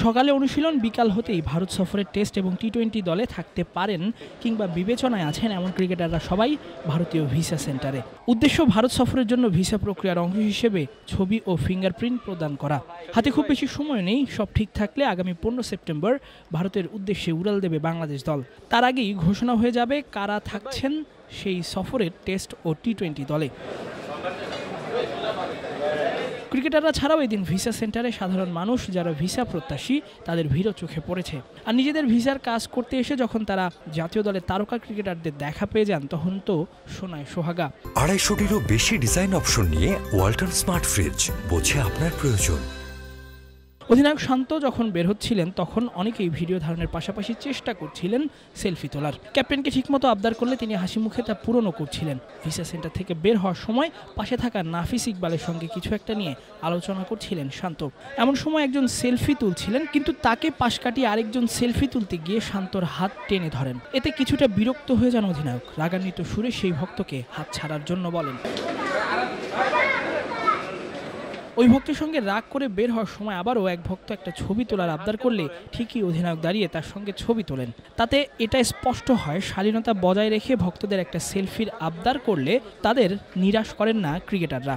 সকালে অনুশীলন, বিকাল হতেই ভারত সফরের টেস্ট এবং টি-20 দলে থাকতে পারেন কিংবা বিবেচনায় আছেন এমন ক্রিকেটাররা সবাই ভারতীয় ভিসা সেন্টারে। উদ্দেশ্য ভারত সফরের জন্য ভিসা প্রক্রিয়ার অংশ হিসেবে ছবি ও ফিঙ্গারপ্রিন্ট প্রদান করা। হাতে খুব বেশি সময় নেই, সব ঠিক থাকলে আগামী 15 সেপ্টেম্বর ভারতের উদ্দেশ্যে উড়াল দেবে বাংলাদেশ দল। তার আগেই ঘোষণা হয়ে যাবে কারা থাকছেন সেই সফরের টেস্ট ও টি-20 দলে। ক্রিকেটাররা ছাড়াও এদিন ভিসা সেন্টারে সাধারণ মানুষ যারা ভিসা প্রত্যাশী তাদের ভিড়ও চোখে পড়েছে। আর নিজেদের ভিসার কাজ করতে এসে যখন তারা জাতীয় দলের তারকা ক্রিকেটারদের দেখা পেয়ে যান তখন তো সোনায় সোহাগা। 250-টিরও বেশি ডিজাইন অপশন নিয়ে ওয়ালটন স্মার্ট ফ্রিজ, বোঝে আপনার প্রয়োজন। অধিনায়ক শান্ত যখন বের হচ্ছিলেন তখন অনেকেই ভিডিও ধারণের পাশাপাশি চেষ্টা করছিলেন সেলফি তোলার। ক্যাপ্টেনকে ঠিকমতো আবদার করলে তিনি হাসি মুখে তা পূরণও করছিলেন। ভিসা সেন্টার থেকে বের হওয়ার সময় পাশে থাকা নাফিস ইকবালের সঙ্গে কিছু একটা নিয়ে আলোচনা করছিলেন শান্ত। এমন সময় একজন সেলফি তুলছিলেন, কিন্তু তাকে পাশ কাটিয়ে আরেকজন সেলফি তুলতে গিয়ে শান্তর হাত টেনে ধরেন। এতে কিছুটা বিরক্ত হয়ে যান অধিনায়ক। রাগান্বিত সুরে সেই ভক্তকে হাত ছাড়ার জন্য বলেন। ওই ভক্তের সঙ্গে রাগ করে বের হওয়ার সময় আবারও এক ভক্ত একটা ছবি তোলার আবদার করলে ঠিকই অধিনায়ক দাঁড়িয়ে তার সঙ্গে ছবি তোলেন। তাতে এটা স্পষ্ট হয় শালীনতা বজায় রেখে ভক্তদের একটা সেলফির আবদার করলে তাদের নিরাশ করেন না ক্রিকেটাররা।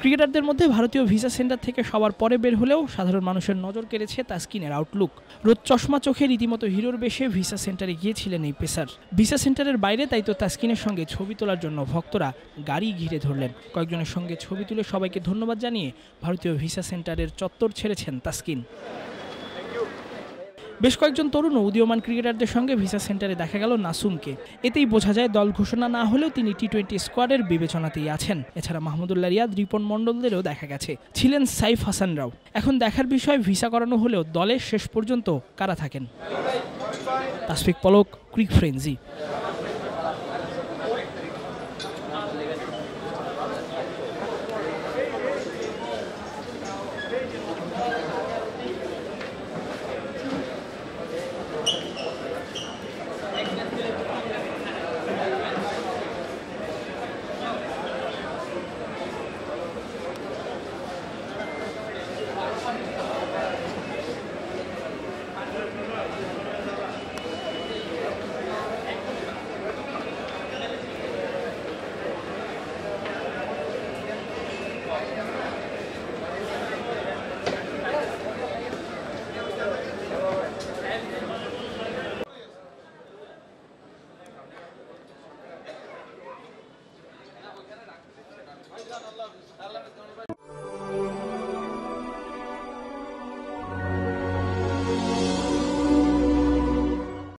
ক্রিকেটারদের মধ্যে ভারতীয় ভিসা সেন্টার থেকে সবার পরে বের হলেও সাধারণ মানুষের নজর কেড়েছে তাসকিনের আউটলুক। রোদ চশমা চোখে রীতিমতো হিরোর বেশে ভিসা সেন্টারে গিয়েছিলেন এই পেসার। ভিসা সেন্টারের বাইরে তাই তো তাসকিনের সঙ্গে ছবি তোলার জন্য ভক্তরা গাড়ি ঘিরে ধরলেন। কয়েকজনের সঙ্গে ছবি তুলে সবাইকে ধন্যবাদ জানিয়ে ভারতীয় ভিসা সেন্টারের চত্বর ছেড়েছেন তাসকিন। বেশ কয়েকজন তরুণ উদীয়মান ক্রিকেটারদের সঙ্গে ভিসা সেন্টারে দেখা গেল নাসুমকে। এতেই বোঝা যায় দল ঘোষণা না হলেও তিনি টি-20 স্কোয়াডের বিবেচনাতেই আছেন। এছাড়া মাহমুদুল্লাহ রিয়াদ, রিপন মণ্ডলদেরও দেখা গেছে। ছিলেন সাইফ হাসানরাও। এখন দেখার বিষয় ভিসা করানো হলেও দলে শেষ পর্যন্ত কারা থাকেন। তাসফিক পলক, ক্রিক ফ্রেঞ্জি।